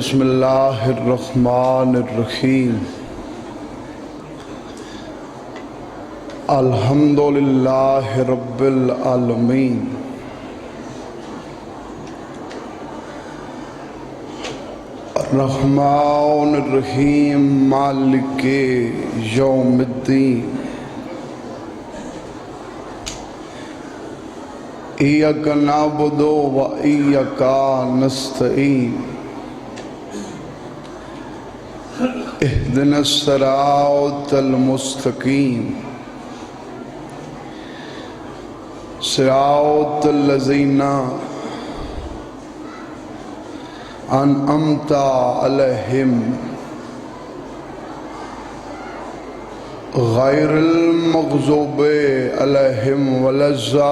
بسم اللہ الرحمن الرحیم الحمدللہ رب العالمین الرحمن الرحیم مالک یوم الدین ایاک نعبد و ایاک نستعین اہدنا الصراط المستقیم صراط الذین انعمت علیہم غیر المغضوب علیہم ولا الضالین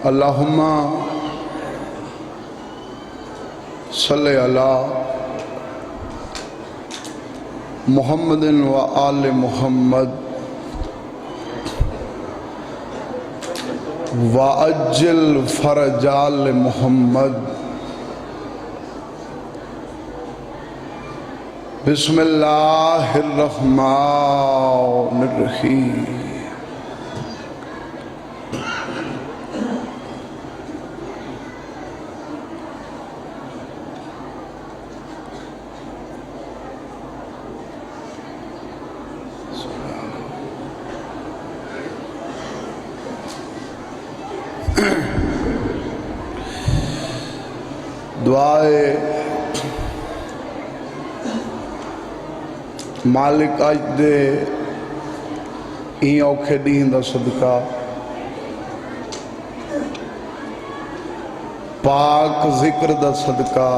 اللہم صلی علی محمد و آل محمد وعجل فرج آل محمد بسم اللہ الرحمن الرحیم دعائے مالک اج دے این اوکھے دین دا صدقہ پاک ذکر دا صدقہ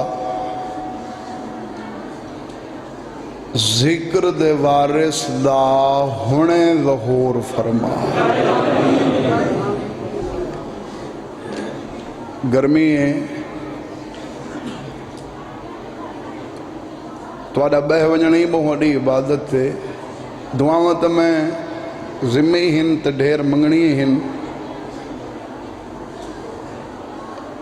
ذکر دے وارث دا ہونے ظہور فرما گرمی ہے توڑا بہ وجنی بہت وڈی عبادت ہے دعاواں تے میں ذمہ ہن تے ڈھیر منگنی ہن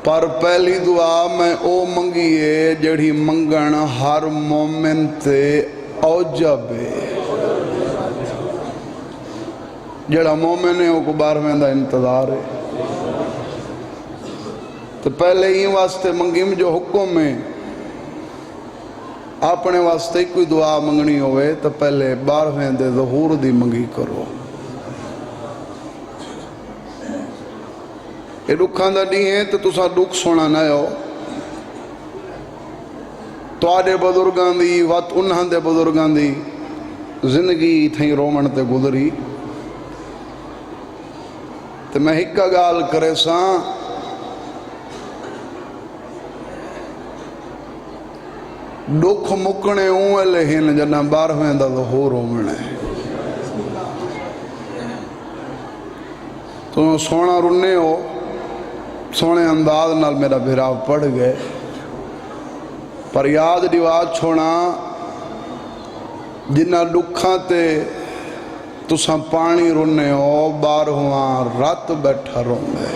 پر پہلی دعا میں او منگی ہے جڑی منگن ہر مومن تے اوجب ہے جڑا مومن ہے او کو 12ویں دا انتظار ہے تو پہلے ہی واسطے منگیم جو حکم ہے اپنے واسطے کوئی دعا منگنی ہوئے تو پہلے 12ویں دے ظہور دی منگی کرو یہ دکھان دا نہیں ہے تو تسا دکھ سونا نہ ہو تو آدھے بزرگان دی وات انہاں دے بزرگان دی زندگی تھیں رومن تے گزری تو میں ہکا گال کرے ساں دکھ مکنے اونلے ہن جنہ 12ویں دا ظہور ہومنے تو سونا رنے ہو سونے انداز نال میرا بھراو پڑھ گئے پر یاد دیواد چھوڑا جنہ دکھاں تے تساں پانی رنے ہو 12واں رات بیٹھا رونے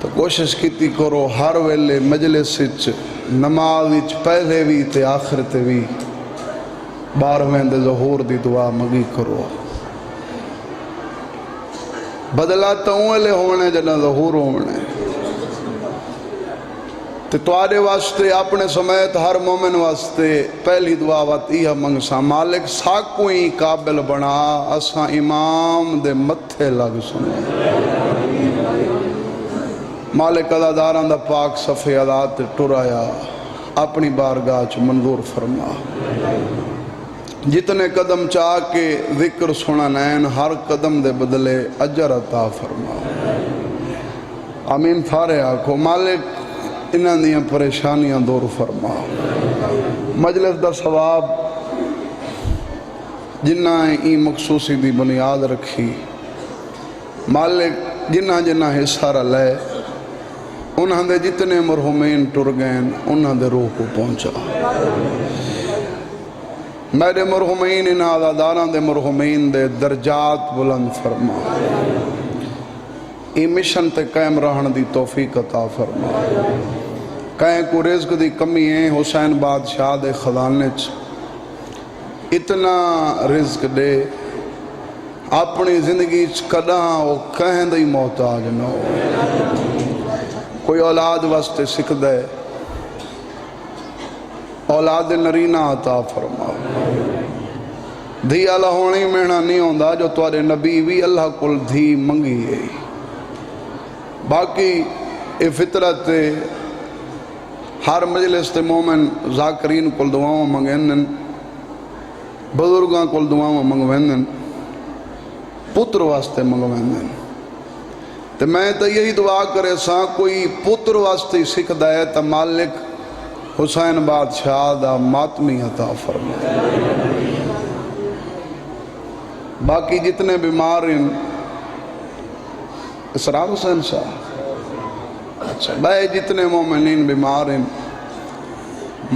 تو کوشش کیتی کرو ہر ویلے مجلس وچ نماز وچ پہلے بھی تے آخر تے بھی 12ویں دے ظہور دی دعا مگی کرو بدلا تو ویلے ہونے جنہ ظہور ہونے تے توارے واسطے اپنے سمیت ہر مومن واسطے پہلی دعا واتی ہے منگسا مالک ساکوئی قابل بنا اساں امام دے متھے لگ سنے مالک عزاداران دا پاک صفحے عزاد ٹرایا اپنی بارگاہ چ منظور فرما جتنے قدم چاہ کے ذکر سنا نین ہر قدم دے بدلے اجر عطا فرما آمین فارے آکھو مالک انہاں دیاں پریشانیاں دور فرما مجلس دا ثواب جنہ این مخصوصی دی بنیاد رکھی مالک جنہ جنہ حصہ لے انہاں دے جتنے مرحومین ٹر گئن انہاں دے روح کو پہنچا میرے مرحومین ان آزاداراں دے مرحومین دے درجات بلند فرما، ای مشن تے قائم رہن دی توفیق عطا فرما۔ کہیں کو رزق دی کمی ہے، حسین بادشاہ دے خزانے چ اتنا رزق دے اپنی زندگی چ کداں وہ کہیں دی محتاج نہ ہو۔ کوئی اولاد واسطے سکھ دے، اولاد نرینہ عطا فرما۔ دھی اللہ ہونی مینا نہیں ہوندا جو توارے نبی بھی اللہ کل دھی منگی ہے۔ باقی اے فطرت ہر مجلس تے مومن ذاکرین کل دعاؤں منگوین، بزرگاں کل دعاؤں منگوین، پتر واسطے منگوین۔ تو میں تو یہی دعا کرے ساں کوئی پتر واسطے سکھ دائے تو مالک حسین بادشاہ دا ماتمی عطا فرما۔ باقی جتنے بیمار ہیں، اسرار حسین صاحب، اچھا بھائی جتنے مومنین بیمار ہیں،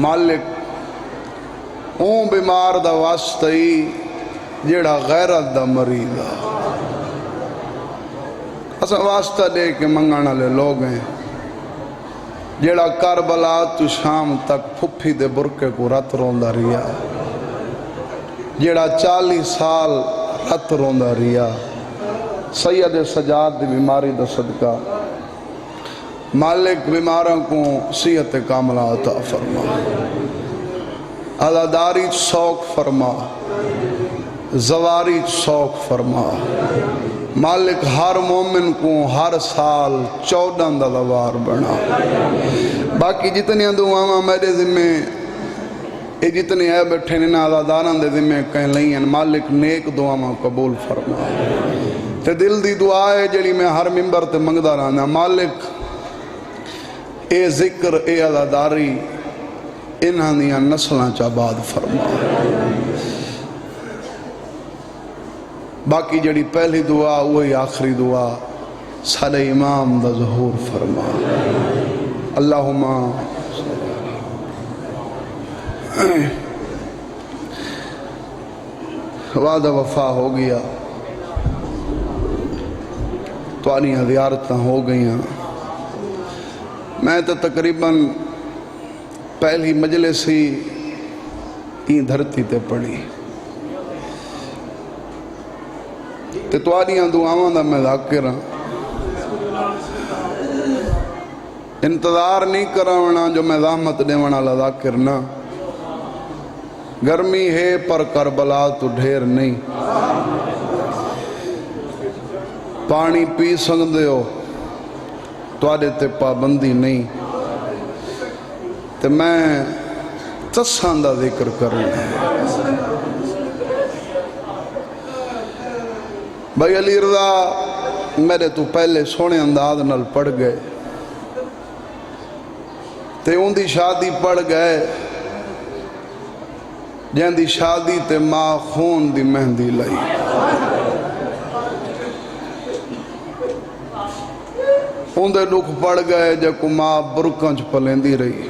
مالک اون بیمار دا واسطہ ہی جیڑا غیرت دا مریض ہے، اسا واسطہ دے کے منگانا لے لوگ ہیں، جیڑا کربلا تو شام تک پھپھی دے برکے کو رت روندہ ریا، جیڑا 40 سال رت روندہ ریا، سید سجاد دی بیماری دا صدقہ مالک بیماروں کو صحت کاملہ عطا فرما، عزاداری شوق فرما، زواری شوق فرما۔ مالک ہر مومن کو ہر سال 14 دلوار بنا۔ باقی جتنی دعاواں میرے ذمہ یہ جتنے ہے بیٹھے ان عزاداراں دے ذمہ کہیں لئی ہیں، مالک نیک دعاواں قبول فرما۔ تے دل دی دعا ہے جڑی میں ہر ممبر تے منگدا رہنا، مالک اے ذکر اے عزاداری انہاں دیاں نسلاں چ آباد فرما۔ باقی جڑی پہلی دعا وہی آخری دعا سارے امام دا ظہور فرما۔ اللہم وعدہ وفا ہو گیا، توانیاں زیارتاں ہو گئیاں، میں تو تقریباً پہلی مجلس ہی این دھرتی تے پڑھی، تے توانیاں دعاواں دا میں ذاکر ہاں، انتظار نہیں کراونا جو میں زحمت دیونا ذاکر نہ، گرمی ہے پر کربلا تو ڈھیر نہیں، پانی پی سکدے ہو توڑے تے پابندی نہیں، تے میں تساں دا ذکر کروں۔ بھائی علی رضا میرے تو پہلے سونے انداز نال پڑھ گئے، تے ان دی شادی پڑھ گئے جن دی شادی تے ماں خون دی مہندی لائی، ان دے دکھ پڑھ گئے جے کو ماں برکاں چ پلیندی رہی،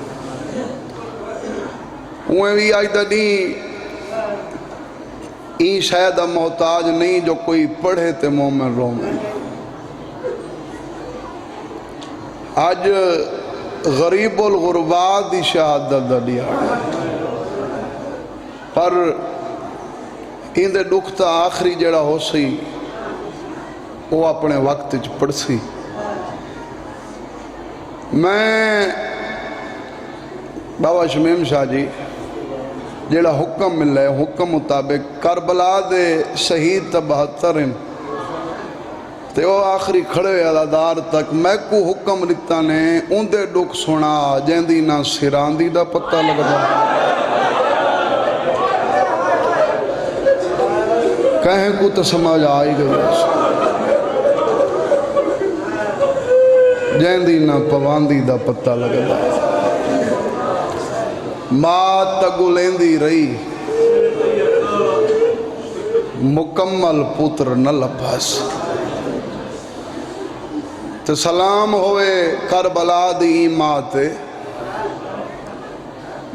اوہیں بھی آج دا نہیں این شاید محتاج نہیں جو کوئی پڑھے تے مومن رومن۔ آج غریب الغربات دی شہادت دا دیا، پر این دے دکھ تا آخری جڑا ہو سی وہ اپنے وقت چ پڑھ سی۔ میں بابا شمیم شاہ جی جیڑا حکم ملے حکم مطابق کربلا دے شہید تا 72 ہیں تے وہ آخری کھڑے عزادار تک میں کو حکم لکھتا نے ان دے دکھ سنا جیندی نہ سراندی دا پتہ لگتا، کہیں کو تو سمجھ آئی گئی جیندی نہ پواندی دا پتہ لگتا، ماں تگو لیندی رہی مکمل پتر نہ لباس، تے سلام ہوئے کربلا دی ماں تے،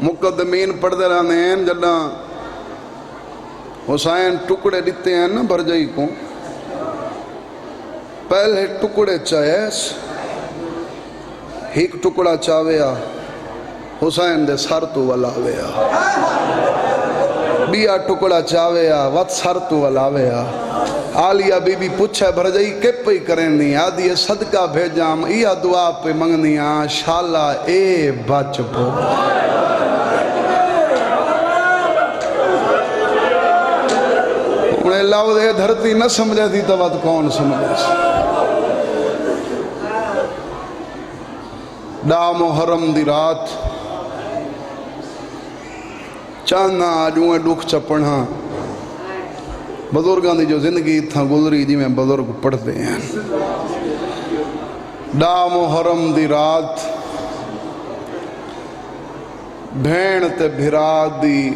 مقدمین پڑھ دے رہنے ہیں جنہاں حسین ٹکڑے دیتے ہیں نا بھرجئی کو، پہلے ٹکڑے چاہیس، ایک ٹکڑا چاہویا حسین دے سر تو ولاویا، بیا ٹکڑا چاہویا وات سر تو ولاویا۔ آلیہ بی بی پوچھے بھرجئی کے پئی کریں دی، آدھی صدقہ بھیجام یا دعا پہ منگنی آن شالا اے بچ پو۔ انہیں لاؤ دے دھرتی نہ سمجھے تھی تو بات کون سمجھے سی۔ ڈا محرم دی رات چاندنا آجویں دکھ چپڑھا بزرگاں دی جو زندگی تھا گزری جی میں بزرگ پڑھتے ہیں۔ ڈا محرم دی رات بھین تے بھرا دی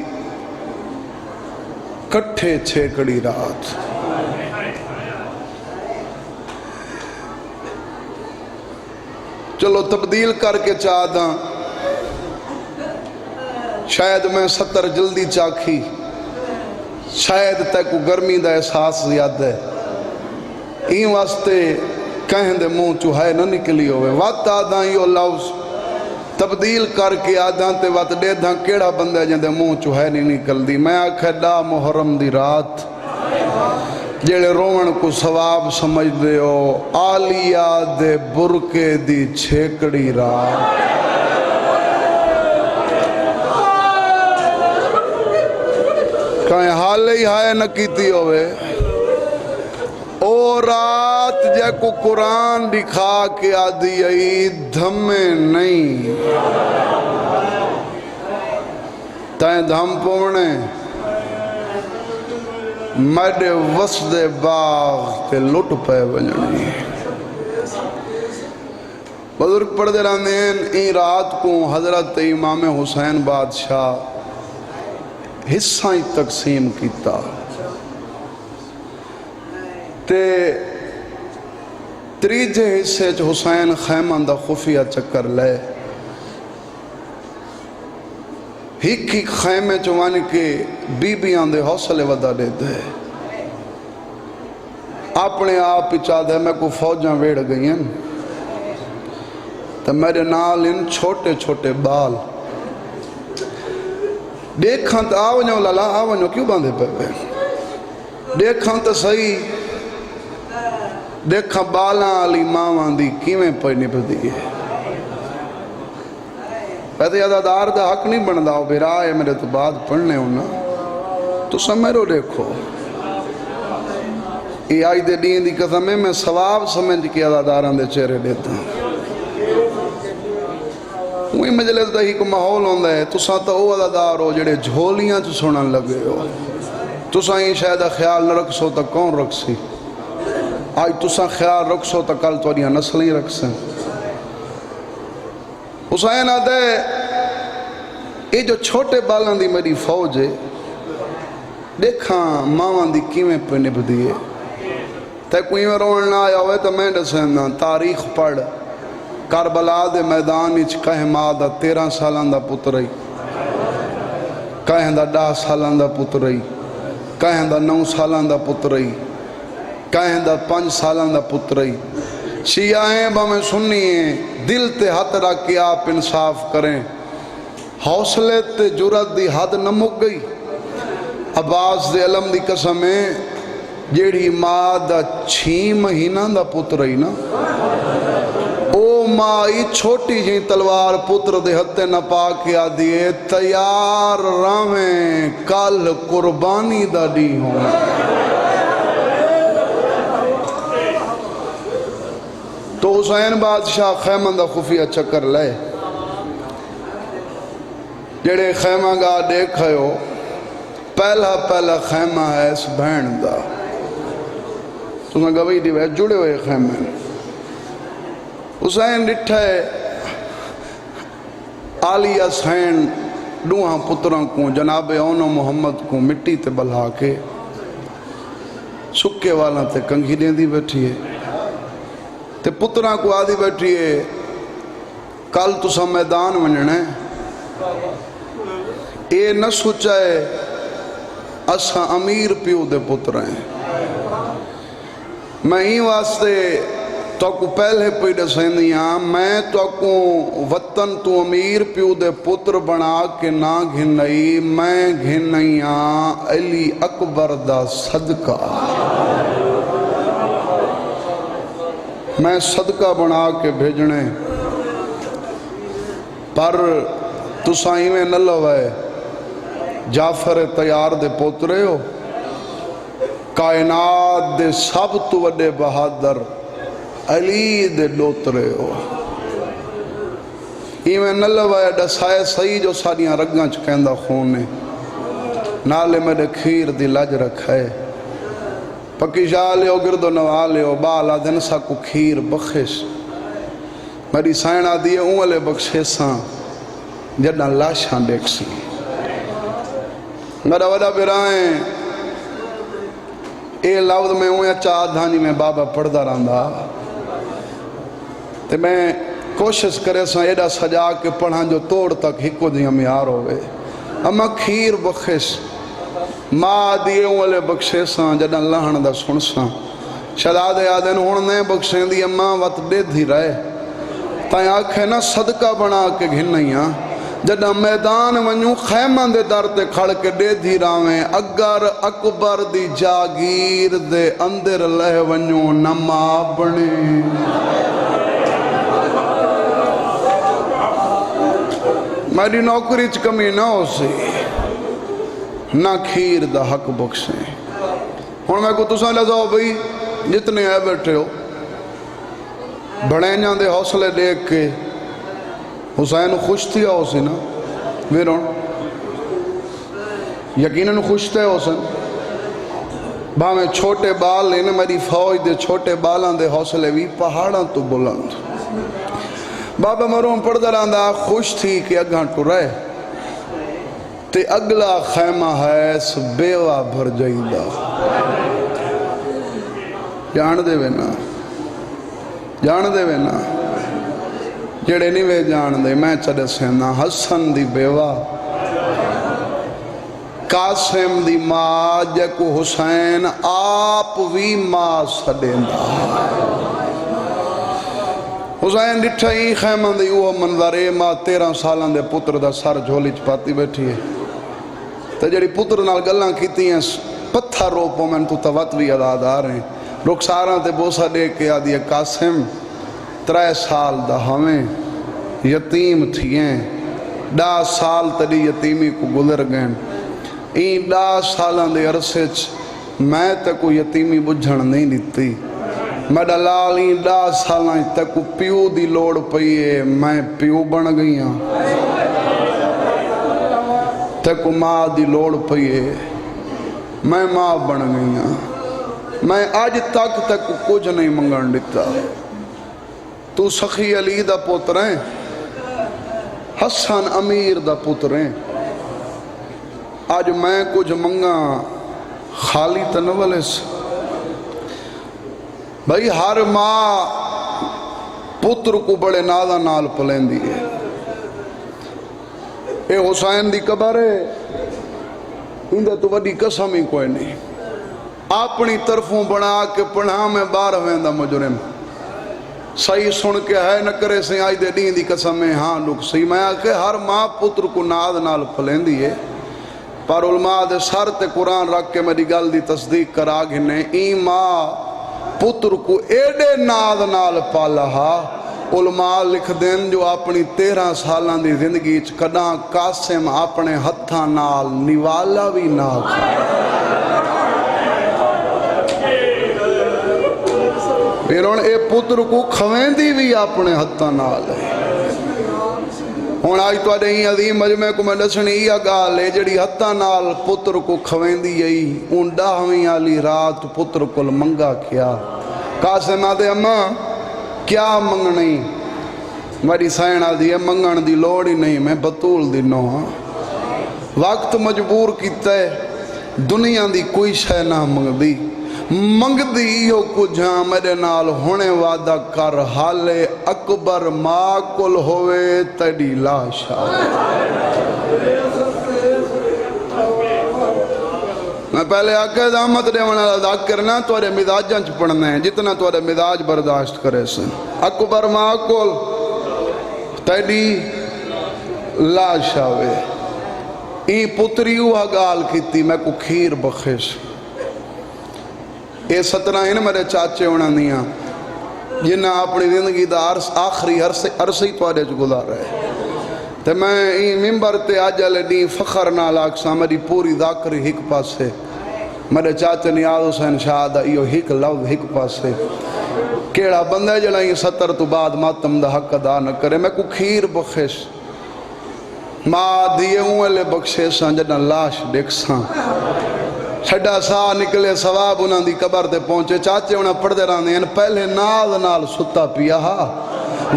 کٹھے چھیکڑی رات۔ چلو تبدیل کر کے چاہتا شاید میں 70 جلدی چاکھی، شاید تے کو گرمی دا احساس زیادہ ہے، این واسطے کہیں دے منہ چوہائے نہ نکلی ہوئے۔ وات آدھاں یہ لفظ تبدیل کر کے آدھاں تے وات دے دھاں کیڑا بندہ جن دے منہ چوہائے نہیں نکل دی۔ میں آکھے ڈا محرم دی رات جیڑے رومن کو ثواب سمجھ دے ہو، آلیہ دے برکے دی چھیکڑی رات۔ کہیں حال ہی ہائے نہ کیتی ہوئے، او رات جے کو قرآن دکھا کے آدھی آئی دھمے نہیں تائیں دھم پونے میڈے وسد باغ تے لٹ پہ بجنی۔ بزرگ پڑھ دے رہنے ہیں این رات کو حضرت امام حسین بادشاہ حصہ تقسیم کیتا تے تریجے حصے چ حسین خیمہ دا خفیہ چکر لے، ہک خیمے چوانی کے بی بیاں دے حوصلے ودا دے دے، اپنے آپ پچا دے میں کو فوجاں ویڑ گئی ہیں تو میرے نال ان چھوٹے چھوٹے بال دیکھاں تو آونیو لالا آونیو کیوں باندھے پہ بے دیکھاں تو صحیح دیکھاں بالاں علی ماں دی کیویں پہ نپ دیئے کہتے عددار دا حق نہیں بن داؤ بھیرا ہے میرے تو بعد پڑھنے ہونا تو سمیرو دیکھو یہ آئی دے دین دی قسمیں میں ثواب سمجھ کے عدداران دے چہرے دیتا ہوں وہی مجلس دا ہی کو ماحول ہوندہ ہے تو ساتھ او عددار ہو جڑے جھولیاں چھ سنن لگے ہو تو سائیں شاید خیال نہ رکھ سو تا کون رکھ سی آج تو سا خیال رکھ سو تا کل تو انہیں نسلیں رکھ سیں حسین آدھے یہ جو چھوٹے بالان دی میری فوج ہے دیکھاں ماں دی کیویں پہ نب دیئے تے کوئی میں روڑ نہ آیا ہوئے تو میں دسینا تاریخ پڑھ کربلا دے میدان اچھ کہیں ماں دا 13 سالان دا پترئی کہیں دا 10 سالان دا پترئی کہیں دا 9 سالان دا پترئی کہیں دا 5 سالان دا پترئی شیعہیں بہمیں سنیے دل تے حد رکھ کے آپ انصاف کریں حوصلے تے جرت دی حد نہ مک گئی عباس دے علم دی قسمیں جیڑی ماں دا 6 مہینہ دا پترئی نا او ماں ای چھوٹی جی تلوار پتر دے ہتے نہ پا کے آدھیے تیار راہیں کل قربانی دا دی ہوں تو حسین بادشاہ خیمہ دا خفیہ چکر لے جڑے خیمہ گاہ دیکھے ہو پہلا خیمہ ہے اس بھین دا تو میں گوئی دی بیٹھ جڑے ہوئے خیمہ حسین ڈٹھے آلی حسین دوہاں پتران کو جناب اونو محمد کو مٹی تے بلھا کے سکے والا تے کنگھی دیں دی بیٹھی ہے تے پتران کو آدھی بیٹھی ہے کل تو سا میدان ونجنے اے نہ سوچائے اساں امیر پیو دے پتر ہیں میں ہی واسطے تو کو پہلے پہ دسیندی ہاں میں تو کو وطن تو امیر پیو دے پتر بنا کے نہ گھنئی میں گھنئی ہاں علی اکبر دا صدقہ میں صدقہ بنا کے بھیجنے پر تسائیں میں نہ لوائے جعفر تیار دے پوترے ہو کائنات دے سب تو وڈے بہادر علی دے لوترے ہو میں نہ لوائے ڈسائے صحیح جو ساڑیاں رگاں چکیندہ خونے نالے میرے کھیر دی لج رکھائے پکی جا لے ہو گرد و نوا لے ہو بالا دن سا کو کھیر بخش میری سائنہ دیئے اونلے بخشے ساں جڑنا لاشاں دیکھ سی میرا وڈا برائیں اے لفظ میں ہوں یا چاہ دھانی میں بابا پڑھدا رہندا تے میں کوشش کرے ساں ایڈا سجا کے پڑھاں جو توڑ تک ہکو دیاں میار ہوئے اما کھیر بخش ماں دیئے والے بخشے ساں جڑا لہن دا سن ساں شداد آدن ہونے بخشیں دی اماں وقت دے دھی رہے تائیں آنکھیں نا صدقہ بنا کے گھنیاں جڑا میدان ونیوں خیمہ دے در تے کھڑ کے دے دھی راویں اگر اکبر دی جاگیر دے اندر لہ ونیوں نما بنے میری نوکری چ کمی نہ ہو سی نہ کھیر دا حق بخشیں ہون میں کو تساں لے جاؤ بھئی جتنے آئے بیٹھے ہو بڑے جان دے حوصلے دیکھ کے حسین خوش تھیا ہو سی نا ویرون یقیناً خوش تھے حسین میں چھوٹے بال لینے میری فوج دے چھوٹے بالاں دے حوصلے بھی پہاڑاں تو بلند بابا مرون پڑھ دراندہ خوش تھی کہ اگھاں ٹو رہے تے اگلا خیمہ ہے اس بیوہ بھر جائیدہ جان دے وے نا جڑے نہیں وے جان دے میں چڑے سینا حسن دی بیوہ قاسم دی ماں جے کو حسین آپ وی ماں سڈیندہ حسین ڈٹھائی خیمہ دی وہ منظرے ماں 13 سالان دے پتر دا سر جھولی چپاتی بیٹھی ہے تے جڑی پتر نال گلاں کیتی ہیں پتھر روپوں میں تو توت بھی عداد آ رہے ہیں رخساراں تے بوسا دے کے آدھی قاسم 3 سال دا ہمیں یتیم تھییں 10 سال تڑی یتیمی کو گزر گئیں این 10 سالان دے عرصے میں تے کو یتیمی بجھن نہیں دیتی میڈا لالی 10 سالان تک پیو دی لوڑ پئیے میں پیو بن گئی ہاں تک ماں دی لوڑ پئیے میں ماں بن گئی ہاں میں آج تک کچھ نہیں منگن دیتا تو سخی علی دا پتر ہیں حسن امیر دا پتر ہیں آج میں کچھ منگا خالی تنولے سے بھائی ہر ماں پتر کو بڑے نازا نال پلین دیئے اے حسین دی قبر ہے اندھے تو وڈی قسم ہی کوئی نہیں اپنی طرفوں بنا کے پڑھا میں 12 ویندہ مجرم صحیح سن کے ہے نہ کرے سے آئی دے دین دی قسم میں ہاں لوگ صحیح میں آکے ہر ماں پتر کو ناز نال پلین دیئے پر علماء دے سر تے قرآن رکھ کے میری گل دی تصدیق کرا گھنے این ماں پتر کو ایڈے ناز نال پالہا علماء لکھ دین جو اپنی 13 سالان دی زندگی کداں قاسم اپنے ہتھاں نال نوالا بھی نہ پھر اے پتر کو کھویں دی بھی اپنے ہتھاں نال ہون آج تو اڈیں عظیم مجمع کو میں دسنی یا گالے جڑی ہتھاں نال پتر کو کھویں دی یہی ان 10ویں والی رات پتر کو منگا کیا قاسم آدھے اماں کیا منگنی میری سائن آدھی ہے منگن دی لوڑ ہی نہیں میں بطول دی نو وقت مجبور کیتا ہے دنیا دی کوئی شے نہ منگ دی ہو کجھاں میرے نال ہونے وعدہ کر حالے اکبر ماں کل ہوئے تیڑی لاشا پہلے آکے دامت دے والا ذاکر نہ توڑے مزاجاں چ پڑھنا ہے جتنا توڑے مزاج برداشت کرے سن اکبر ماں کول تیڈی لاش آوے این پتری ہوا گال کیتی میں کو کھیر بخش اے 17 ہیں میرے چاچے ہونا دیاں جنہ اپنی زندگی دا آخری عرصی توڑے چ گزارا ہے تے میں این ممبر تے آجل دی فخر نال آکساں میری پوری ذاکری ہک پاسے میرے چاچے نیاز حسین شاہ دا ایو ہک لفظ ہک پاسے کیڑا بندہ جڑا یہ 70 تو بعد ماتم دا حق ادا نہ کرے میں کو کھیر بخش ماں دیئے اوہلے بخشے ساں جڑا لاش دیکھ ساں چھڑا سا نکلے ثواب انہاں دی قبر تے پہنچے چاچے انہاں پڑھ دے رہنے ہیں پہلے ناز نال ستا پیا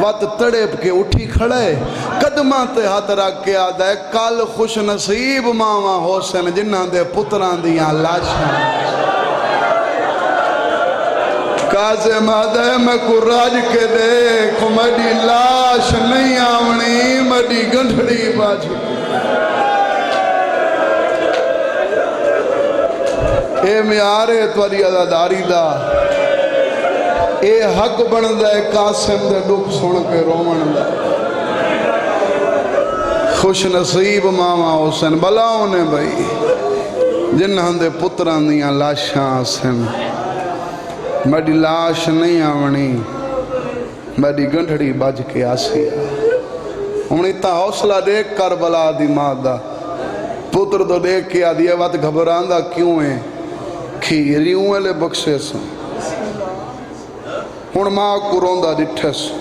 وقت تڑپ کے اٹھی کھڑے قدمہ تے ہاتھ رکھ کے آدھا ہے کل خوش نصیب ماما حسین جنہاں دے پتران دیاں لاشاں کازم آدھا ہے میں کو راج کے دیکھ مڈی لاش نہیں آونی مڈی گنڈھڑی باجی اے میارے تواری عزاداری دا اے حق بندہ ہے قاسم دے دکھ سن کے رومن دا خوش نصیب ماما حسین بلاؤں نے بھائی جنہاں دے پتران دیاں لاشاں حسین میری لاش نہیں آونی میری گنڈھڑی بج کے آسی ہم نے تا حوصلہ دیکھ کربلا دی مادہ پتر تو دیکھ کے آدھی ہے وقت گھبراندہ کیوں ہے کھیریوں والے بخشے سن ہن ماں کو روندہ ڈٹھے سن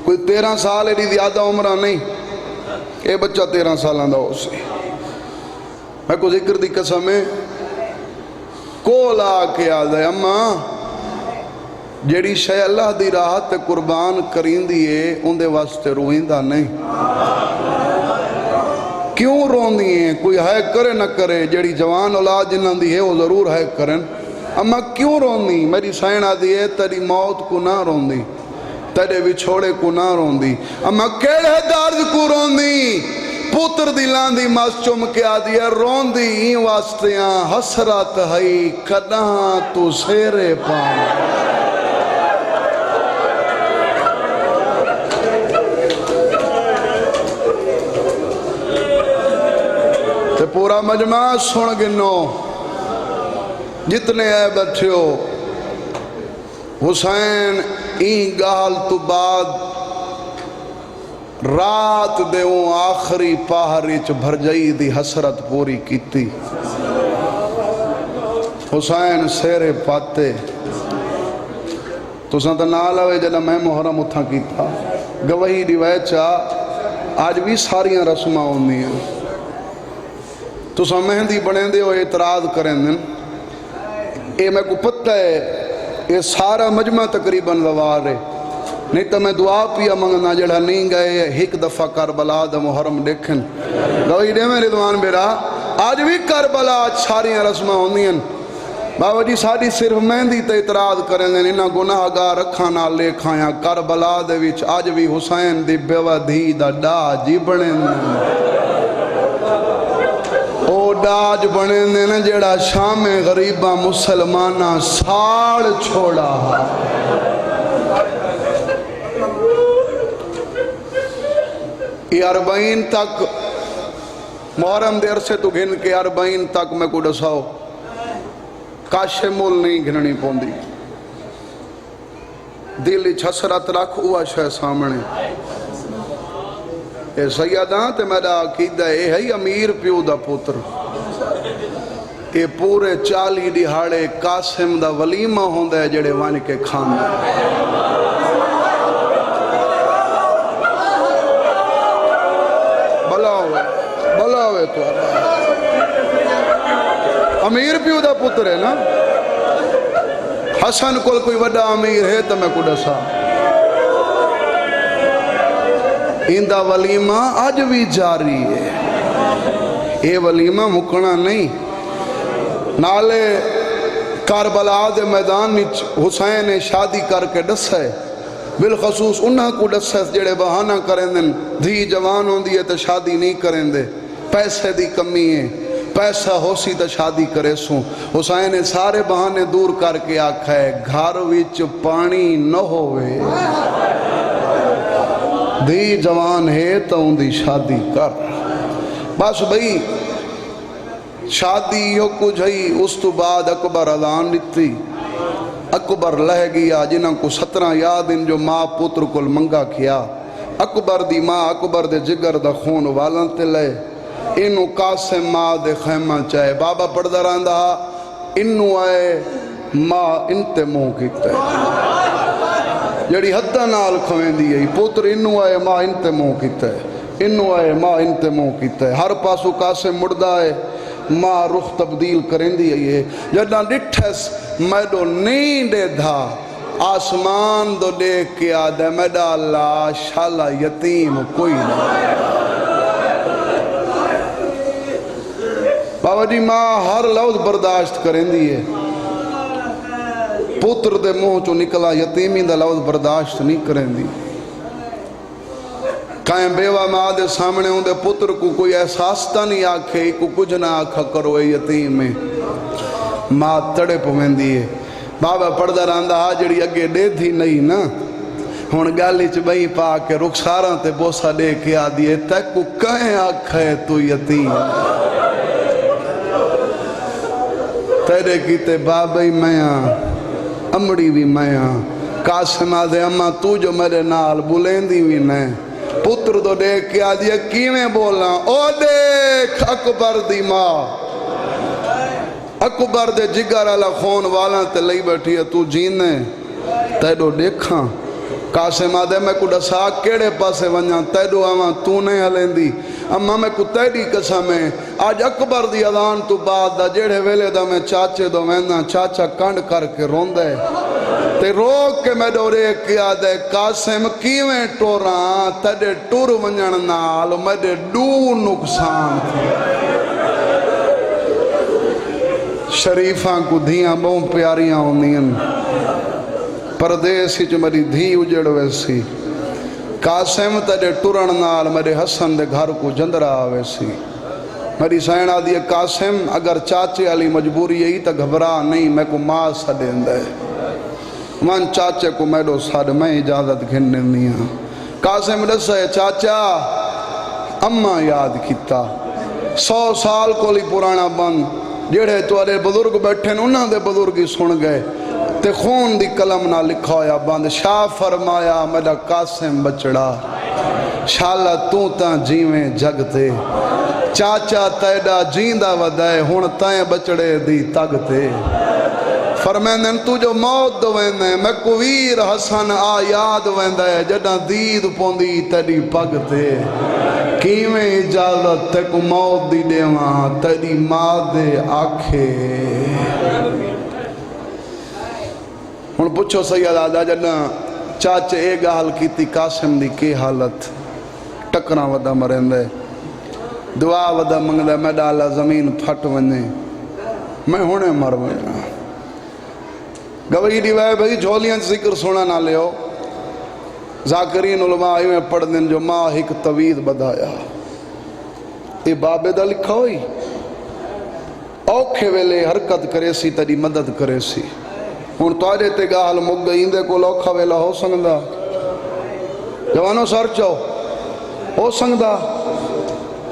کوئی 13 سال ایڈی زیادہ عمرہ نہیں اے بچہ 13 سالہ دا ہو سی میں کو ذکر دی قسم ہے کول آ کے آدھا ہے اماں جیڑی شے اللہ دی راحت قربان کرین دیئے ان دے واسطے روئندہ نہیں کیوں رون دیئے کوئی ہے کرے نہ کرے جیڑی جوان اولاد جنہاں دی ہے وہ ضرور ہے کرن اماں کیوں رون دی میری سائنہ دیئے تیری موت کو نہ رون دی تیرے بچھوڑے کو نہ رون دی اماں کیڑے درد کو رون دی پوتر دی لاندی ماس چم کے آدھی ہے رون دی ہی واسطیاں حسرت ہے کداں تو سیرے پاؤں تے پورا مجمع سن گنو جتنے اے بیٹھے ہو حسین این گال تو بعد رات دے اون آخری پاہری چ بھر جائی دی حسرت پوری کیتی حسین سیرے پاتے تو سنتا نال آوے جنہ میں محرم اتھا کیتا گواہی روایت چا آج بھی ساریاں رسمہ ہوندی ہیں تو سن مہندی بڑھیں دے اور اعتراض کریں دن اے میں کو پتہ ہے یہ سارا مجمع تقریباً زوار ہے نہیں تو میں دعا پیا منگنا جڑا نہیں گئے ایک دفعہ کربلا دا محرم دیکھن گوئی دے میں رضوان بیرا آج بھی کربلا ساریاں رسمہ ہوندی ہیں بابا جی ساری صرف مہندی تے اعتراض کریں دیں انہاں گناہ گار رکھانا لے کھایاں کربلا دے وچ آج بھی حسین دی بیوہ دھی دا ڈاج ہی بڑھیں دیں او ڈاج بڑھیں دیں جڑا شام غریبہ مسلمانہ ساڑ چھوڑا یہ 40 تک محرم دیر سے تو گھن کے 40 تک میں کو ڈساؤ کاشے مول نہیں گھننی پوندی دلی چھسرت رکھ ہوا شہ سامنے اے سیداں تے میرا عقیدہ اے ہے امیر پیو دا پتر اے پورے 40 دہاڑے قاسم دا ولیمہ ہوندہ ہے جڑے وان کے کھاندے بلاوے تو امیر پیو دا پتر ہے نا حسن کول کوئی وڈا امیر ہے تو میں کو ڈسا اندہ ولیمہ آج بھی جاری ہے اے ولیمہ مکنا نہیں نالے کربلا دے میدان حسین شادی کر کے ڈسا ہے بالخصوص انہاں کو ڈسا جڑے بہانہ کریں دن دھی جوان ہوں دیئے تو شادی نہیں کریں دے پیسے دی کمی ہے پیسہ ہو سی تو شادی کرے سوں حسین نے سارے بہانے دور کر کے آکھا ہے گھر وچ پانی نہ ہوئے دی جوان ہے تو ان دی شادی کر بس بھئی شادی ہو کچھ ہی اس تو بعد اکبر اذان دیتی اکبر لہ گیا جنہاں کو 17 یاد ان جو ماں پتر کل منگا کیا اکبر دی ماں اکبر دے جگر دا خون والن تے لے انہوں قاسم ماں دے خیمہ چاہے بابا پڑھ دران دا انہوں آئے ماں انتے موں کیتے جڑی حدہ نال کھویں دیئے پتر انہوں آئے ماں انتے موں کیتے انہوں آئے ماں انتے موں کیتے ہر پاسو قاسم مردہ ہے ماں رخ تبدیل کریں دیئے جڑا ڈٹھس میڈو نیندے دھا آسمان دو دیکھ کے آدھے میڈا اللہ شالا یتیم کوئی نہیں بابا جی ماں ہر لفظ برداشت کریں دیئے پتر دے منہ چو نکلا یتیمی دا لفظ برداشت نہیں کریں دی قائم بیوہ ماں دے سامنے ہوں دے پتر کو کوئی احساس تا نہیں آکھے کو کچھ نہ آکھا کرو اے یتیم میں ماں تڑے پویں دیئے بابا پڑھدہ راندہ جڑی اگے دے تھی نہیں نا ہون گالی چ بئی پا کے رخساراں تے بوسا دے کے آ دیئے تک کو کہیں آکھے تو یتیم تیرے کیتے بابی میاں امڑی بھی میاں قاسم آدھے اماں تو جو میرے نال بولیندی بھی نہیں پتر دو دیکھ کے آدھی کیویں بولنا او دیکھ اکبر دی ماں اکبر دے جگر اللہ خون والا تے لئی بیٹھی ہے تو جینے تیڈو دیکھاں قاسم آدھے میں کو ڈسا کیڑے پاسے ونجاں تیڈو آواں تو نہیں ہلیں دی اما میں کو تیڈی قسم ہے آج اکبر دی اذان تو بعد دا جیڑے ویلے دا میں چاچے دو ویندہ چاچا کنڈ کر کے روندے تے روک کے میں ڈورے کیا دے قاسم کیویں ٹوراں تیڈے ٹور ونجن نال میڈے ڈو نقصان تھی شریفاں کو دھیاں بہن پیاریاں ہوندین پردیسی جو میری دھی اجڑ ویسی قاسم تیڈے ٹورن نال میرے حسن دے گھر کو جندرہ آویسی میری سینہ دیئے قاسم اگر چاچے علی مجبوری ہے تو گھبرا نہیں میں کو ماں سڑیں دے من چاچے کو میڈو ساڑھ میں اجازت گھننے نہیں ہاں قاسم رسے چاچا اممہ یاد کیتا 100 سال کو لی پرانا بند جڑے توارے بزرگ بیٹھے انہاں دے بزرگی سن گئے تے خون دی کلم نہ لکھا ہویا بند شاہ فرمایا میڈا قاسم بچڑا شالا تو تاں جیویں جگتے چاچا تیڈا جیندہ ودائے ہون تائیں بچڑے دی تگتے فرمائندن تو جو موت دو ویندے میں کو ویر حسن آیاد ویندے جڑا دید پوندی تیڈی پگتے کیویں اجازت تے کو موت دی دیواں تیڈی ماں دے آکھے ہن پوچھو سید آدھا جڑا چاچے اے گال کیتی قاسم دی کی حالت ٹکراں ودا مرندے دعا ودا منگدے میں ڈالا زمین پھٹ ونے میں ہونے مر ونا گوئی دیوائے بھئی جھولیاں ذکر سونا نہ لے ہو ذاکرین علماء میں پڑھ دن جو ماں ایک طوید بدایا یہ بابے دا لکھا ہوئی اوکھے ویلے حرکت کرے سی تیری مدد کرے سی ہون توارے تے گال مگ گئیں دے کو لوکھا ویلا ہو سنگدہ جوانوں سر چاو ہو سنگدہ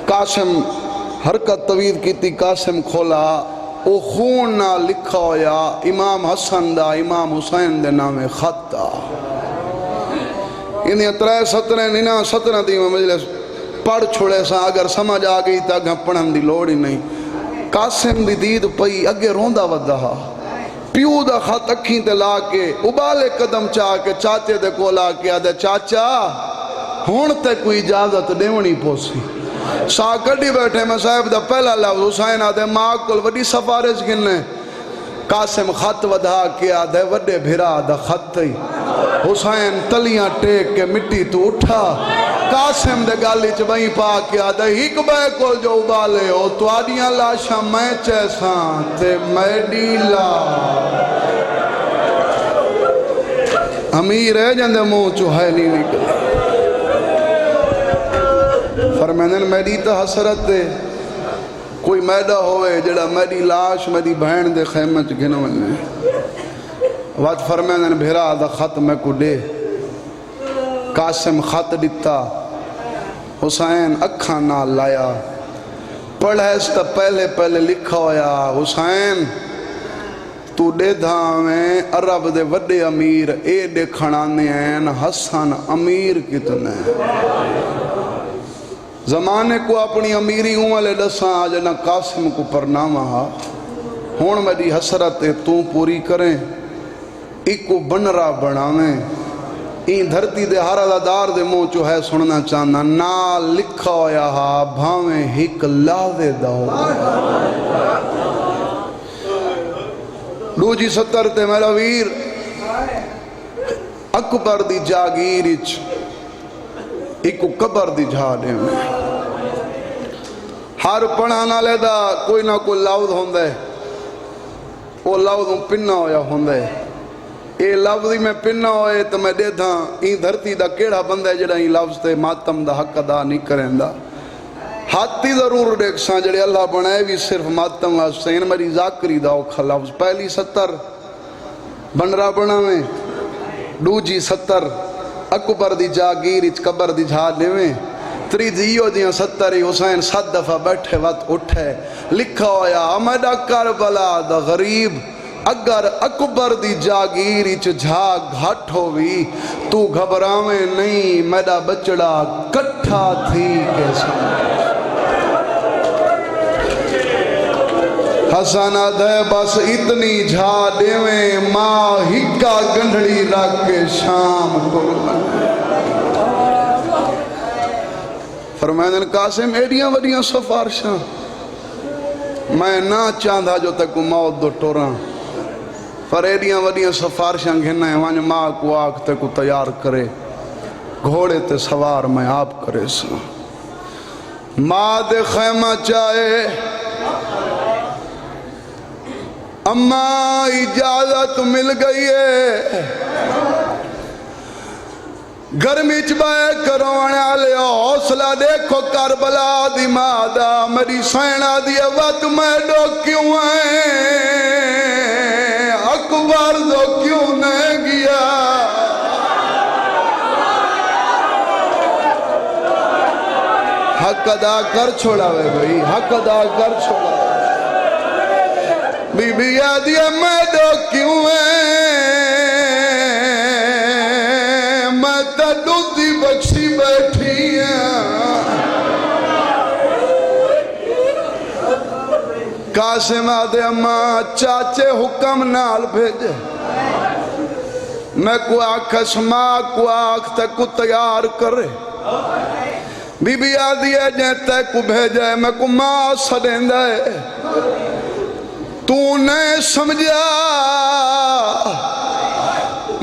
قاسم حرکت طوید کیتی قاسم کھولا او خون نہ لکھا ہویا امام حسن دا امام حسین دے نام خطا انہیں 17 دی مجلس پڑھ چھوڑے سا اگر سمجھ آگئی تا گھا پڑھن دی لوڑی نہیں قاسم دی دید پئی اگے روندہ ودہا پیو دا خط اکھیں تے لا کے ابالے قدم چاہ کے چاچے دے کو لا کے آدھے چاچا ہون تے کوئی اجازت دیونی پوسی سا کڑی بیٹھے میں صاحب دا پہلا لفظ حسین آدھے ماں کل وڈی سفارش گننے قاسم خط ودھا کے آدھے وڈے بھرا دا خط تھی حسین تلیاں ٹیک کے مٹی تو اٹھا قاسم دے گالی چبائیں پا کے آدھے ہک بے کل جو ابالے ہو تو آدیاں لاشاں میں چیساں تے میڈی لا امیر ہے جندے منہ چوہیلی نکلے فرمینن میری تو حسرت دے کوئی میڈا ہوئے جڑا میری لاش میری بہن دے خیمے چ گھن ونے وقت فرمائے نے بھیرا دا خط میں کو دے قاسم خط دیتا حسین اکھاں نال لایا پڑھے اس تا پہلے لکھا ہویا حسین تو دے دھاویں عرب دے وڈے امیر اے دے کھڑانے ہیں حسن امیر کتنے زمانے کو اپنی امیری والے دساں آج نہ قاسم کو پرنامہ ہا ہون میری حسرت تو پوری کریں ایکو بنرا بناویں این دھرتی دے ہر ادادار دے منہ چو ہے سننا چاہنا نال لکھا ہویا ہا بھاویں ہک لاوے داؤ لو جی 70 تے میرا ویر اکبر دی جاگیرچ ایکو قبر دی جھاڑے میں ہر پڑھانا لے دا کوئی نہ کوئی لفظ ہوندے وہ لفظوں پنہ ہویا ہوندے اے لفظی میں پنہ ہوئے تو میں دے دھاں این دھرتی دا کیڑا بندہ جڑا این لفظ تے ماتم دا حق ادا نہیں کریں دا ہاتھی ضرور دیکھ ساں جڑے اللہ بنائے بھی صرف ماتم حسین میری ذاکری دا اوکھا لفظ پہلی 70 بنرا بناویں دوجی 70 اکبر دی جاگیر اچ قبر دی جھاڑ لیویں تری جیو دیاں 70 حسین 7 دفعہ بیٹھے وقت اٹھے لکھا ہویا امیدہ کربلا دا غریب اگر اکبر دی جاگیر اچ جھاگ گھٹ ہوئی تو گھبراویں نہیں میرا بچڑا کٹھا تھی کیسا حسنہ دے بس اتنی جھا دیویں ماں ہکا گنڈڑی رکھ کے شام کرنے فرمائن قاسم ایڈیاں وڈیاں سفارشاں میں نہ چاندھا جو تک موت دو ٹوراں پر ایڈیاں وڈیاں سفارشاں گھننا ہے وہاں ماں کو آگ تے کو تیار کرے گھوڑے تے سوار میں آپ کرے سا ماں دے خیمہ چاہے اماں اجازت مل گئی ہے گرمی چبائے کرونے آلے حوصلہ دیکھو کربلا دی مادہ میری سینہ دی وقت میں ڈو کیوں ہیں اکبر دو کیوں نہیں گیا حق ادا کر چھوڑا وے بھئی حق ادا کر چھوڑا بی بی آدھی میں دو کیوں میں تڈو دی بخشی بیٹھی قاسم آدھے اماں چاچے حکم نال بھیجے میں کو آکھس ماں کو آکھ تے کو تیار کرے بی بی آدھی ہے جن تے کو بھیجے میں کو ماں سڑیں دے تو نے سمجھا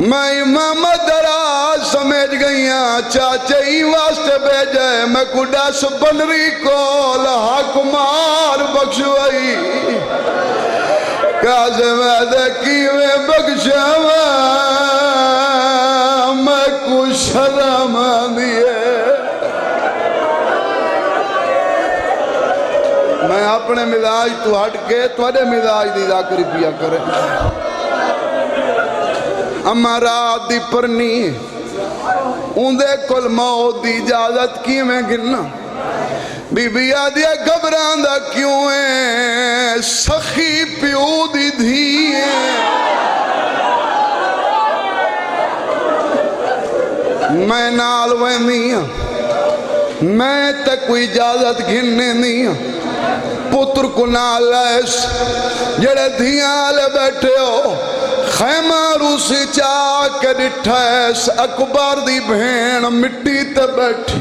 میں امام دراز سمجھ گئیاں چاچے ہی واسطے بھیجے میں کو ڈس بنری کو لحق مار بخشوائی قاسم دے کیویں بخشوا میں کو شرم دیے میں اپنے مزاج تو ہٹ کے توڑے مزاج دی ذاکری پیا کرے اما رات دی پرنی اندے کل موت دی اجازت کی میں گرنا بی بی آدھیا گھبران دا کیوں ہے سخی پیو دی دھی میں نال وینی ہوں میں تے کوئی اجازت گھننے نہیں ہوں پتر کو نال ایس جڑے دھیاں لے بیٹھے ہو خیمہ روسی چاہ کے ڈٹھائیس اکبر دی بھین مٹی تے بیٹھی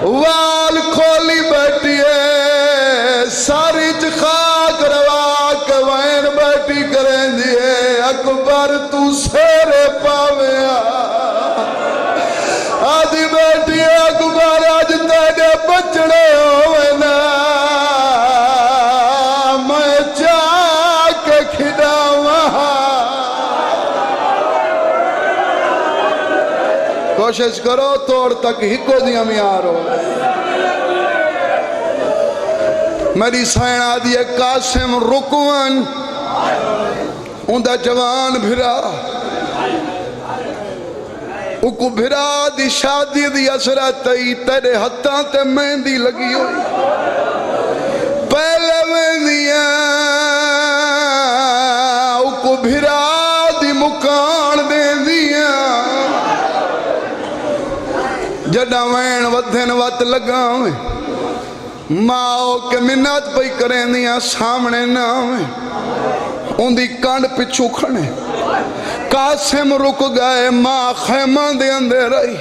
وال کھولی بیٹھی ہے ساری خاک روا کے وین بیٹھی کریں دیئے اکبر تو سیرے پاویا آدھی بیٹھی ہے اکبر آج تیرے بچڑے ہوئے نا میں چاہ کے کھڑا وہاں کوشش کرو توڑ تک ہی کو دیا میار ہو میری سائنہ دی قاسم رکون اندہ جوان بھرا اکو بھرا دی شادی دی اثرات ای تیرے ہتھاں تے مہندی لگی ہوئی پہلے مہندیاں اکو بھرا دی مکان دے دیاں جڑا وین ودھن وط لگا ہوئے ماں کے منت پئی کریں دیاں سامنے نہ ہوئے ان دی کانڈ پچھو کھنے قاسم رک گئے ماں خیمہ دے اندر رہی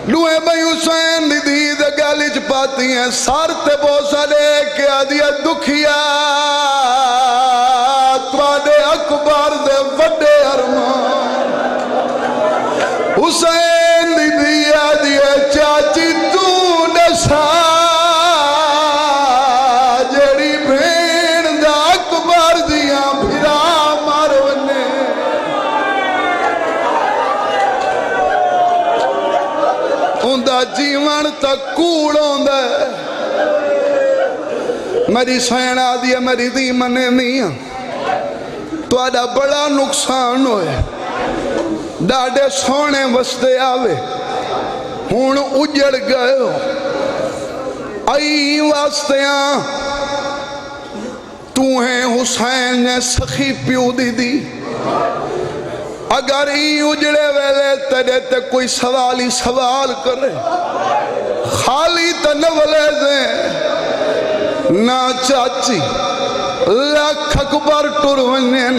لوہے بھائی حسین دی دید گالیچ پاتی ہیں سار تے بوسا لے کے آدیا دکھیا توڑے اکبر دے وڈے ارمان حسین دی دید آدیا چاچی تو نسا جڑی بھین دا اکبر دیا بھرا مارونے اندہ جیوان تک کوڑوں دے میری سینہ دیا میری دی منے نہیں تو آدھا بڑا نقصان ہوئے ڈاڑے سونے وستے آوے ہون اجڑ گئے ہو آئی واسطیاں تو ہیں حسین نے سخی پیو دی دی اگر ای اجڑے ویلے تیرے تے کوئی سوالی سوال کرے خالی تنولے دیں نا چاچی لکھ اکبر ٹرونین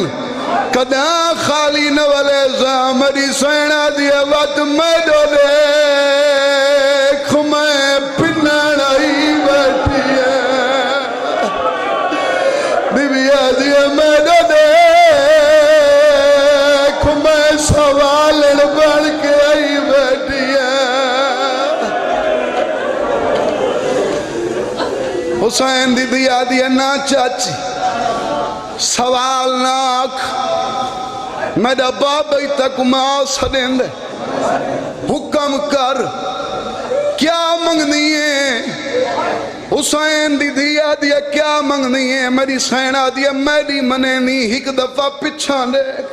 کدا خالی نولے زاں میری سینہ دیا وقت میں جو دیکھ میں پنن آئی بیٹھی ہے بی بی آدیا میں جو دیکھ میں سوالن بڑھ کے آئی بیٹھی ہے حسین دی دیا دیا نا چاچی سوال ناک میرا بابی تک ماں سدیں دے حکم کر کیا منگنی ہے حسین دی دیا دیا کیا منگنی ہے میری سینہ دیا میری منے نہیں ایک دفعہ پچھان دیکھ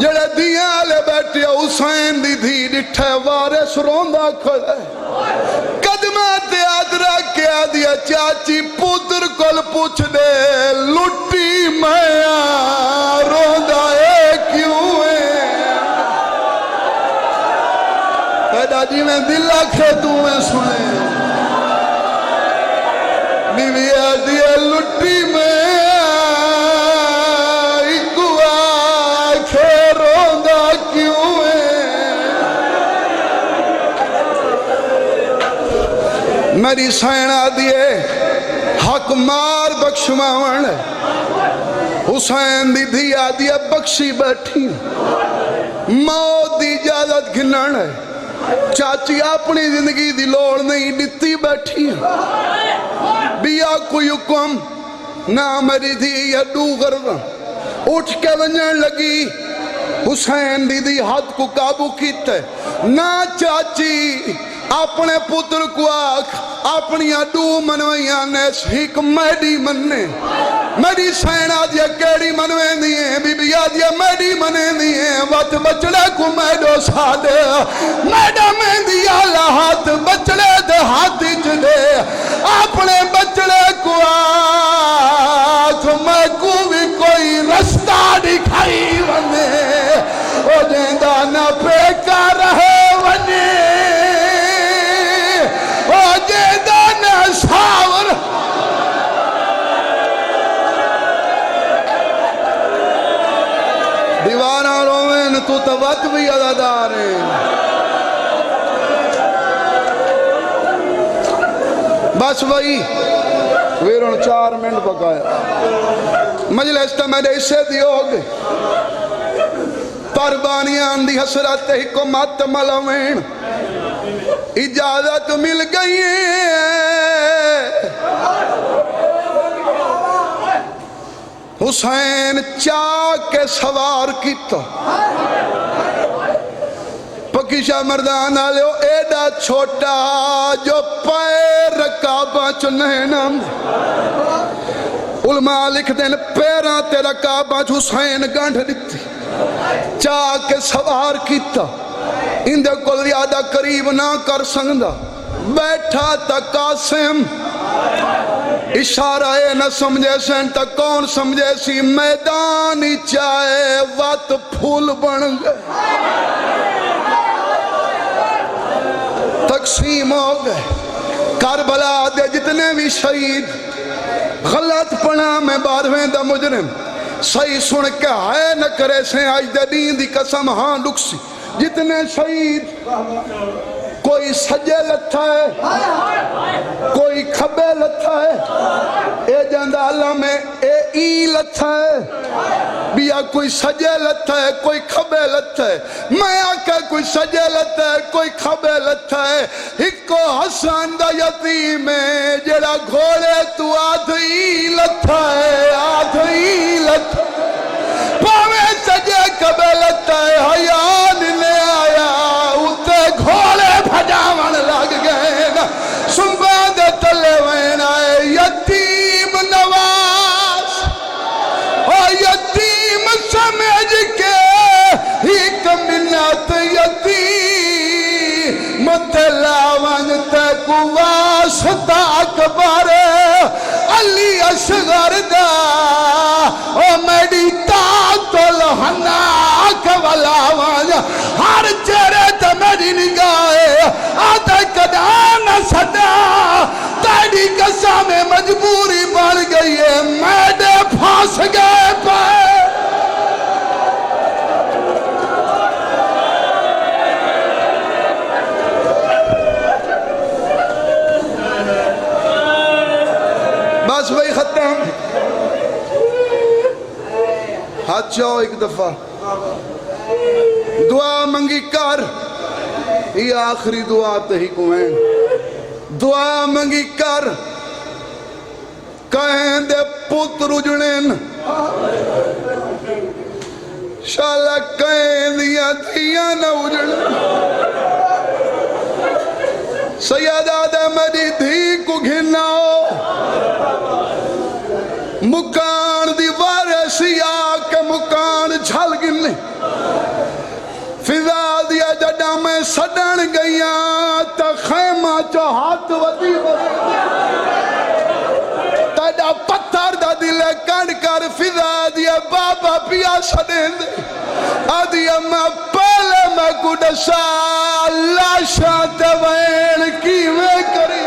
جڑے دیا لے بیٹھے حسین دی دی ڈٹھے وارس روندہ کھڑے قدمات یاد رکھ کے آدیا چاچی پتر کل پوچھ دے لٹی میں روندہ ہے کیوں ہے پیدا جی میں دل آکھے تمہیں سنے بیوی آدیا لٹی میں میری سینہ دیے حق مار بخشماون حسین دی دیا دیا بخشی بیٹھی موت دی اجازت گھنن چاچی اپنی زندگی دی لوڑ نہیں ڈتی بیٹھی بیا کوئی حکم نہ میری دیا ڈو گردن اٹھ کے ونجن لگی حسین دی حد کو قابو کیتے نہ چاچی اپنے پتر کو آکھ اپنی اڈو منویاں نے ہیک میڈی مننے میری سینہ دیا کیڑی منویں دیئے بی بی آدیا میڈی منیں دیئے وقت بچڑے کو میڈو سادے میڈا میں دیا لہات بچڑے دے ہاتھی چلے اپنے بچڑے کو آکھ میں کو بھی کوئی رستہ دکھائی ونے او جیندہ نہ پھیکا رہے ونے ساور دیوانہ روین تو وقت بھی عددار ہے بس وہی ویرون 4 منٹ پکایا مجلس تا میں نے اسے دیو گے قربانیاں دی حسرت حکمت ملوین اجازت مل گئی حسین چاک کے سوار کیتا پکیشہ مردان آلے ایڈا چھوٹا جو پیر رکھا کعبہ چ نہیں آندے علماء لکھ دین پیراں تیرا کعبہ چ حسین گانڈ دتی چاہ کے سوار کیتا اندے کول زیادہ قریب نہ کر سکدا بیٹھا تا قاسم اشارہ نہ سمجھے سن تا کون سمجھے سی میدان ہی چاہے وات پھول بن گئے تقسیم ہو گئے کربلا دے جتنے بھی شہید غلط پڑھا میں بارویں دا مجرم صحیح سن کے ہائے نہ کرے سے آج دے دین دی قسم ہاں لکسی جتنے شہید کوئی سجے لتھا ہے کوئی کھبے لتھا ہے اے جاندہ اللہ میں ای لتھا ہے بیا کوئی سجے لتھا ہے کوئی کھبے لتھا ہے میں آکے کوئی سجے لتھا ہے کوئی کھبے لتھا ہے ایک کو حسن دا یتیم ہے جڑا گھوڑے تو آدھی لتھا ہے آدھی لتھا پاوے سجے کھبے لتھا ہے حیان نے آیا اتے گھوڑے بھجاون لگ گئے سنبا دے تلے وین آئے یتیم نواز اور یتیم سمجھ کے ایک منت یتیم تلاون تک واسطہ اکبر علی اصغر دا او میری تاتل حناک ولاون ہر چہرے تے میری نگاہے آدھے کدان صدا تیری قسم مجبوری بڑھ گئی ہے میڈے پھانس گئے پائے بس وہی ختم ہاتھ چاہو ایک دفعہ دعا منگی کر یہ آخری دعا تہی کوئیں دعا منگی کر کہیں دے پتر اجڑن شالا کہیں دیا دیا نہ اجڑن سیدہ دے میری دھی کو گھناؤ مکان دیوارے سیاہ کے مکان جھل گنے فضا دیا جڑا میں سڑن گئیاں تا خیمہ چو ہاتھ ودی تیڑا پتھر دا دلے کڑ کر فضا دیا بابا پیا سڑن دے آدیا میں پہلے میں کڑسا لاشا توین کی میں کری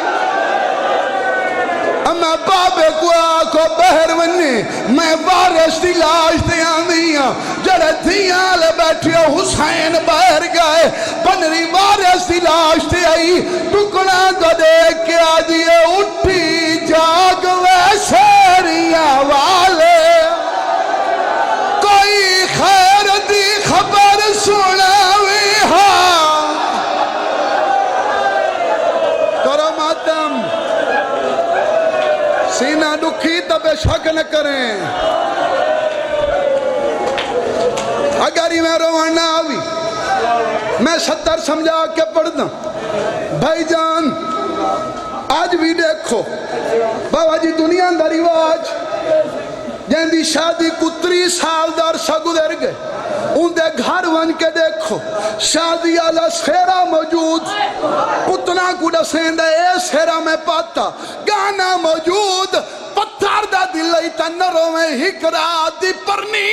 اما بابے کو آکو بہر ونی میں وارث دی لاش دے آندیاں جڑے دھیاں لے بیٹھے حسین بہر گئے بنری وارث دی لاش دے آئی ٹکڑا کو دیکھ کے آدھیے اٹھی جاگ ویسیریاں والے کوئی خیر دی خبر سناوی ہاں کرو ماتم سینہ دکھی تو بے شک نہ کریں اگر ہی میں روانہ آوی میں 70 سمجھا کے پڑھ دوں بھائی جان آج بھی دیکھو بابا جی دنیا اندر رواج جن دی شادی کو 30 سال دار سا گزر گئے ان دے گھر ون کے دیکھو شادی آلہ سیرہ موجود پتنا کو ڈسین دے اے سیرہ میں پاتا گانا موجود پتھر دا دلائی تنروں میں ہکرا دی پرنی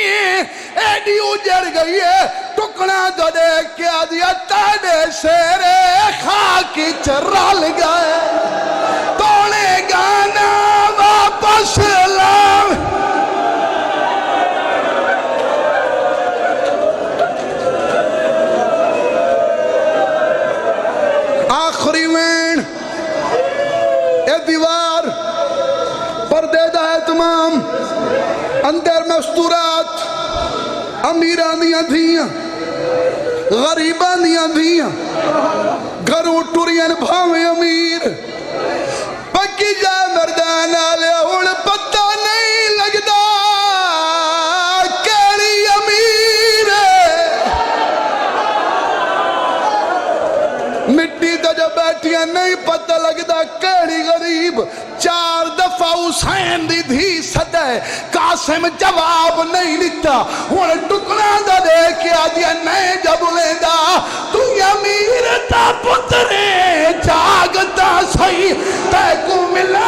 ایڈی اجڑ گئی ہے ٹکنا دو دیکھ کے آدیا تیڑے سیرے خاکی چرال گئے توڑے گانا واپس لام آخری وین اے دیوار پردے دا ہے تمام اندر مستورات امیران دیاں دھیاں غریبان دیاں دھیاں گھروں ٹورین بھاویں امیر پکی جائے مردان آلے ہون پتہ نہیں لگدا کیڑی امیر مٹی تو جو بیٹھیاں نہیں پتہ لگدا کیڑی غریب 4 دفعہ حسین دی دھی سدے قاسم جواب نہیں دیتا ہن ٹکڑا دا دے کے آجیا نہیں جب لیندا تو امیر دا پتر جاگتا سہی تے کو ملا